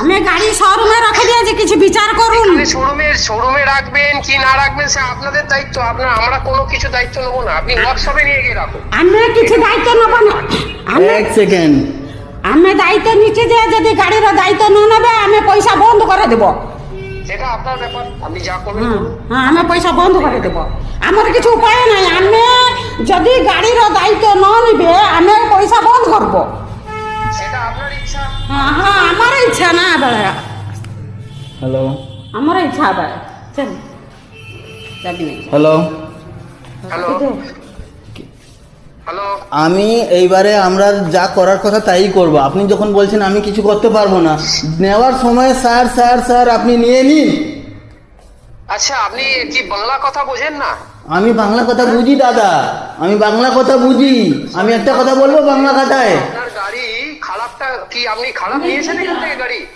আমি গাড়ি শোরুমে রেখে দিয়েছি, কিছু বিচার করুন। শোরুমে রাখবেন কি না রাখবেন সে আপনাদের দায়িত্ব। আমরা কোনো কিছু দায়িত্ব নেবো না, আপনি ওয়ার্কশপে নিয়ে গিয়ে রাখুন। আমি কিছু দায়িত্ব নেব না। এক সেকেন্ড, আমি দায়িত্ব নিচে যে যদি গাড়ির দায়িত্ব না নেবে আমি পয়সা বন্ধ করে দেব। সেটা আপনার ব্যাপার, আপনি যা করবেন হ্যাঁ করুন। হ্যাঁ, আমি পয়সা বন্ধ করে দেব। আমার কিছু উপায় নাই। আমি যদি গাড়ির দায়িত্ব না নিবে আমি পয়সা বন্ধ করব। সেটা আপনার ইচ্ছা। হ্যাঁ হ্যাঁ, আমার ইচ্ছা না বেড়া, হ্যালো আমার ইচ্ছা বেড়া। চল যাবি না। হ্যালো, হ্যালো হ্যালো, আমি এইবারে আমরা যা করার কথা তাই করব। আপনি যখন বলছেন আমি কিছু করতে পারবো না, নেওয়ার সময় স্যার স্যার স্যার আপনি নিয়ে নিন। আচ্ছা আপনি কি বাংলা কথা বোঝেন না? আমি বাংলা কথা বুঝি দাদা, আমি বাংলা কথা বুঝি। আমি একটা কথা বলবো বাংলা কথায়। আপনার গাড়ি খারাপটা কি আপনি খারাপ নিয়েছেন এখান থেকে গাড়ি?